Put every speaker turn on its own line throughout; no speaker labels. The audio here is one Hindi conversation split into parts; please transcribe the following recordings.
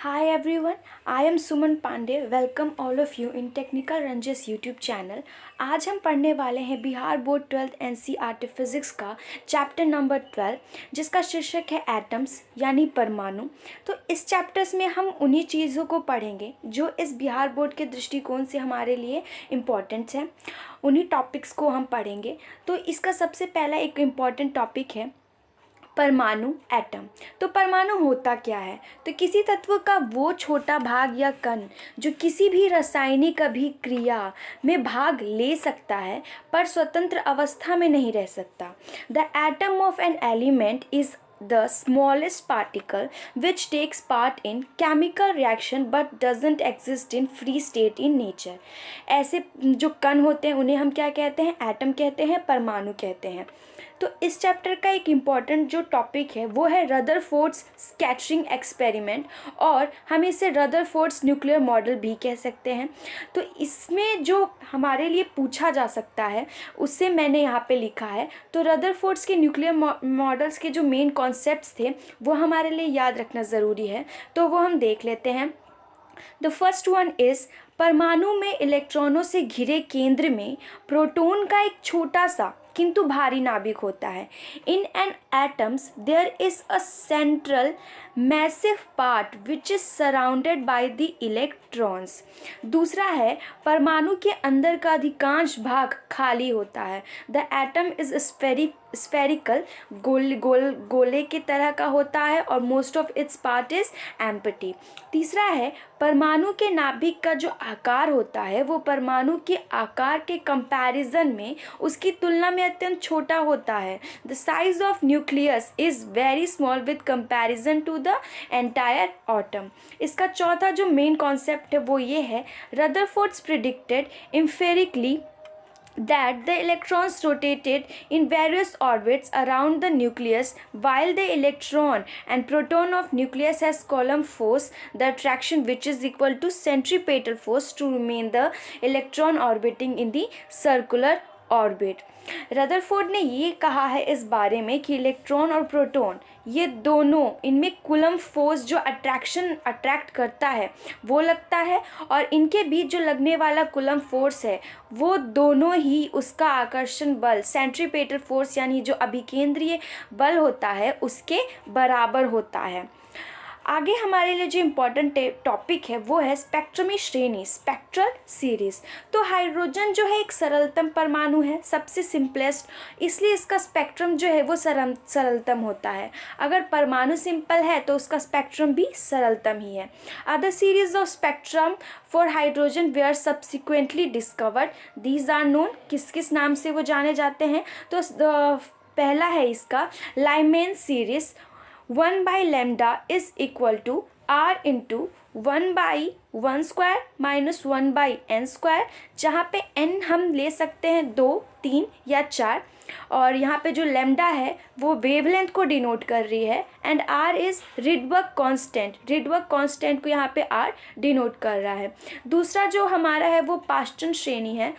Hi everyone, I am Suman Pandey. Welcome all of you in Technical Ranges YouTube channel. आज हम पढ़ने वाले हैं Bihar board 12th NCERT physics का चैप्टर नंबर 12 जिसका शीर्षक है एटम्स यानी परमाणु। तो इस चैप्टर्स में हम उन्हीं चीज़ों को पढ़ेंगे जो इस बिहार बोर्ड के दृष्टिकोण से हमारे लिए इम्पोर्टेंट है। उन्हीं टॉपिक्स को हम पढ़ेंगे। तो इसका सबसे पहला एक इम्पॉर्टेंट टॉपिक है परमाणु एटम। तो परमाणु होता क्या है? तो किसी तत्व का वो छोटा भाग या कण जो किसी भी रासायनिक अभिक्रिया में भाग ले सकता है पर स्वतंत्र अवस्था में नहीं रह सकता। The atom of an element is the smallest particle which takes part in chemical reaction but doesn't exist in free state in nature। ऐसे जो कण होते हैं उन्हें हम क्या कहते हैं? एटम कहते हैं, परमाणु कहते हैं। तो इस चैप्टर का एक इम्पॉर्टेंट जो टॉपिक है वो है रदरफोर्ड्स स्कैटरिंग एक्सपेरिमेंट, और हम इसे रदरफोर्ड्स न्यूक्लियर मॉडल भी कह सकते हैं। तो इसमें जो हमारे लिए पूछा जा सकता है उससे मैंने यहाँ पे लिखा है। तो रदरफोर्ड्स के न्यूक्लियर मॉडल्स के जो मेन कॉन्सेप्ट्स थे वो हमारे लिए याद रखना ज़रूरी है, तो वो हम देख लेते हैं। द फर्स्ट वन इज़ परमाणु में इलेक्ट्रॉनों से घिरे केंद्र में प्रोटॉन का एक छोटा सा किंतु भारी नाभिक होता है। In an atoms there is a central massive part which is surrounded by the electrons. दूसरा है परमाणु के अंदर का अधिकांश भाग खाली होता है। द एटम इज स्फेरिकल, गोले की तरह का होता है, और most of its part is empty. तीसरा है परमाणु के नाभिक का जो आकार होता है वो परमाणु के आकार के कंपैरिजन में उसकी तुलना में अत्यंत छोटा होता है। The size of nucleus is very small with comparison to the entire atom. इसका चौथा जो मेन कॉन्सेप्ट है वो ये है, Rutherford's predicted empirically that the electrons rotated in various orbits around the nucleus while the electron and proton of nucleus has Coulomb force, the attraction which is equal to centripetal force to remain the electron orbiting in the circular orbit. Rutherford ने ये कहा है इस बारे में कि इलेक्ट्रॉन और प्रोटॉन ये दोनों, इनमें कूलम्ब फोर्स जो अट्रैक्ट करता है वो लगता है, और इनके बीच जो लगने वाला कूलम्ब फोर्स है वो दोनों ही उसका आकर्षण बल सेंट्रीपेटल फोर्स यानी जो अभिकेंद्रीय बल होता है उसके बराबर होता है। आगे हमारे लिए जो इम्पोर्टेंट टॉपिक है वो है स्पेक्ट्रमी श्रेणी, स्पेक्ट्रल सीरीज। तो हाइड्रोजन जो है एक सरलतम परमाणु है, सबसे सिंपलेस्ट, इसलिए इसका स्पेक्ट्रम जो है वो सरलतम होता है। अगर परमाणु सिंपल है तो उसका स्पेक्ट्रम भी सरलतम ही है। Other series of spectrum for hydrogen they are subsequently discovered, these are known. किस किस नाम से वो जाने जाते हैं? तो पहला है इसका Lyman series. 1 by lambda is equal to r into 1 by 1 square minus 1 by n square, जहाँ पे n हम ले सकते हैं 2, 3 या 4, और यहाँ पे जो लैम्डा है वो वेवलेंथ को डिनोट कर रही है, and r is Rydberg constant को यहाँ पे r डिनोट कर रहा है। दूसरा जो हमारा है वो पास्टन श्रेणी है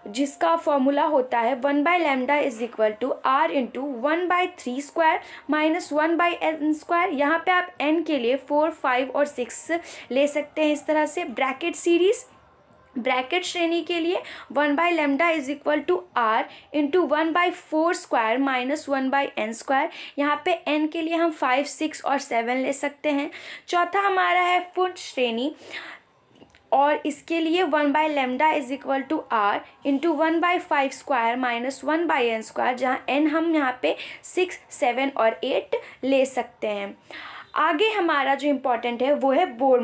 जिसका फॉर्मूला होता है 1 by lambda is equal to r into 1 by 3 square minus 1 by n square. यहाँ पे आप n के लिए 4, 5 और 6 ले सकते हैं इस तरह से। ब्रैकेट सीरीज, ब्रैकेट श्रेणी के लिए 1 by lambda is equal to r into 1 by 4 square minus 1 by n square. यहाँ पे n के लिए हम 5, 6 और 7 ले सकते हैं। चौथा हमारा है फुट श्रेणी, और इसके लिए 1 by lambda is equal to r into 1 by 5 square minus 1 by n square, जहाँ n हम यहाँ पे 6, 7 और 8 ले सकते हैं। आगे हमारा जो इम्पोर्टेंट है वो है Bohr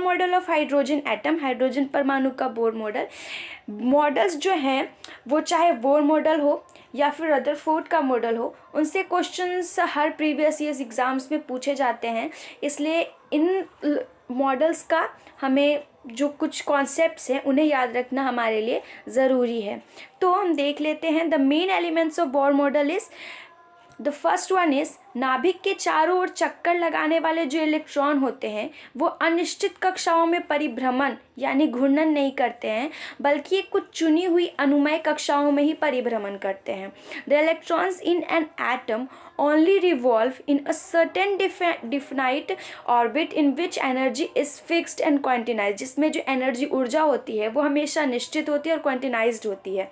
model of hydrogen atom, hydrogen परमाणु का बोर मॉडल। मॉडल्स जो हैं वो चाहे बोर मॉडल हो या फिर रदरफोर्ड का मॉडल हो, उनसे क्वेश्चंस हर प्रीवियस ईयर्स एग्ज़ाम्स में पूछे जाते हैं, इसलिए इन मॉडल्स का हमें जो कुछ कॉन्सेप्ट्स हैं उन्हें याद रखना हमारे लिए ज़रूरी है। तो हम देख लेते हैं। The main elements of Bohr model is, the first one is नाभिक के चारों ओर चक्कर लगाने वाले जो इलेक्ट्रॉन होते हैं वो अनिश्चित कक्षाओं में परिभ्रमण यानी घूर्णन नहीं करते हैं, बल्कि कुछ चुनी हुई अनुमेय कक्षाओं में ही परिभ्रमण करते हैं। The electrons in an atom only revolve in a certain definite orbit in which energy is fixed and quantized, जिसमें जो एनर्जी ऊर्जा होती है वो हमेशा निश्चित होती है और क्वांटिनाइज्ड होती है।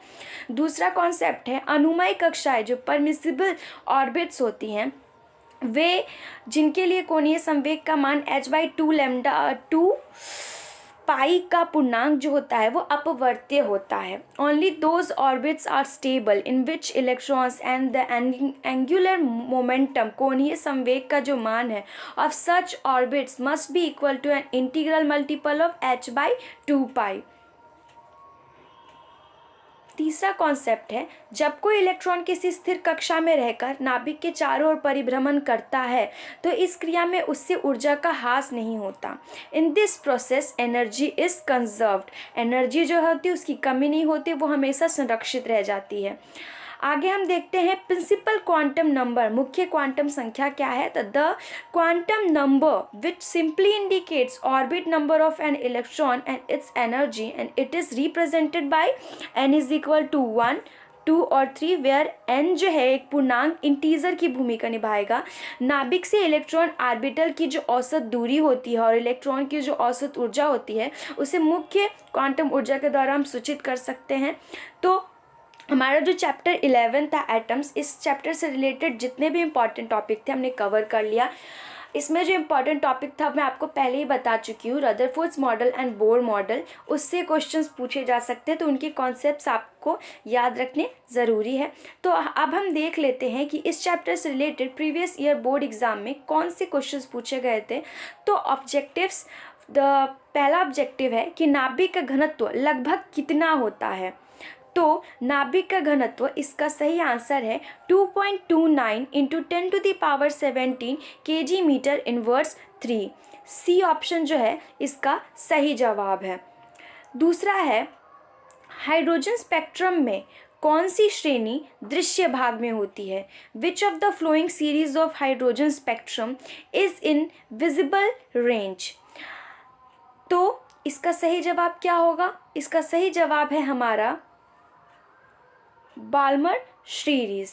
दूसरा कॉन्सेप्ट है अनुमेय कक्षाएं, जो परमिसिबल ऑर्बिट्स होती हैं वे जिनके लिए कोणीय संवेग का मान h/2 लैम्डा 2 पाई का पूर्णांक जो होता है वो अपवर्त्य होता है। Only those orbits are stable in which electrons and the angular momentum, कोणीय संवेग का जो मान है of such orbits must be equal to an integral multiple of h/2 pi. तीसरा कॉन्सेप्ट है जब कोई इलेक्ट्रॉन किसी स्थिर कक्षा में रहकर नाभिक के चारों ओर परिभ्रमण करता है तो इस क्रिया में उससे ऊर्जा का ह्रास नहीं होता। In this process energy is conserved, energy जो होती है उसकी कमी नहीं होती, वो हमेशा संरक्षित रह जाती है। आगे हम देखते हैं प्रिंसिपल क्वांटम नंबर, मुख्य क्वांटम संख्या क्या है। तो the quantum number which simply indicates orbit number of an electron and its energy and it is represented by n is equal to 1, 2 और 3 वेयर n जो है एक पूर्णांक इंटीजर की भूमिका निभाएगा। नाभिक से इलेक्ट्रॉन ऑर्बिटल की जो औसत दूरी होती है और इलेक्ट्रॉन की जो औसत ऊर्जा होती है उसे मुख्य क्वांटम ऊर्जा के द्वारा हम सूचित कर सकते हैं। तो हमारा जो चैप्टर 11 था एटम्स, इस चैप्टर से रिलेटेड जितने भी इम्पॉर्टेंट टॉपिक थे हमने कवर कर लिया। इसमें जो इम्पॉर्टेंट टॉपिक था मैं आपको पहले ही बता चुकी हूँ, Rutherford's model and Bohr model, उससे क्वेश्चंस पूछे जा सकते हैं, तो उनके कॉन्सेप्ट्स आपको याद रखने ज़रूरी है। तो अब हम देख लेते हैं कि इस चैप्टर से related previous year board exam में कौन से क्वेश्चंस पूछे गए थे। तो ऑब्जेक्टिव्स, पहला ऑब्जेक्टिव है कि नाभिक का घनत्व लगभग कितना होता है। तो नाभिक का घनत्व, इसका सही आंसर है 2.29 into 10⁻17 kg metre inverse 3। C option जो है इसका सही जवाब है। दूसरा है हाइड्रोजन स्पेक्ट्रम में कौन सी श्रेणी दृश्य भाग में होती है। Which of the flowing series of hydrogen spectrum is in visible range. तो इसका सही जवाब क्या होगा, इसका सही जवाब है हमारा बाल्मर सीरीज।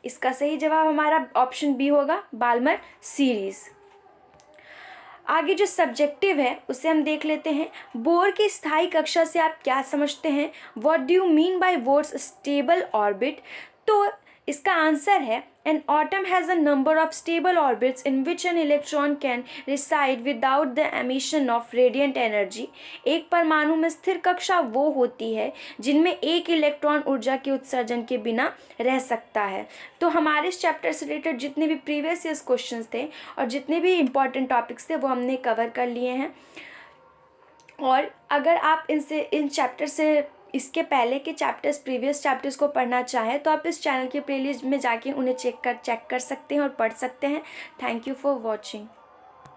इसका सही जवाब हमारा ऑप्शन बी होगा, बाल्मर सीरीज। आगे जो सब्जेक्टिव है उसे हम देख लेते हैं। बोर की स्थायी कक्षा से आप क्या समझते हैं, what do you mean by Bohr's stable orbit. तो इसका आंसर है an atom has a number of stable orbits in which an electron can reside without the emission of radiant energy. एक परमाणु में स्थिर कक्षा वो होती है जिनमें एक इलेक्ट्रॉन ऊर्जा के उत्सर्जन के बिना रह सकता है। तो हमारे इस चैप्टर से रिलेटेड जितने भी प्रीवियस ईयर्स क्वेश्चंस थे और जितने भी इंपॉर्टेंट टॉपिक्स थे वो हमने कवर कर लिए हैं। और अगर आप इन चैप्टर से इसके पहले के चैप्टर्स, प्रीवियस चैप्टर्स को पढ़ना चाहें तो आप इस चैनल के प्लेलिस्ट में जाके उन्हें चेक कर सकते हैं और पढ़ सकते हैं। Thank you for watching.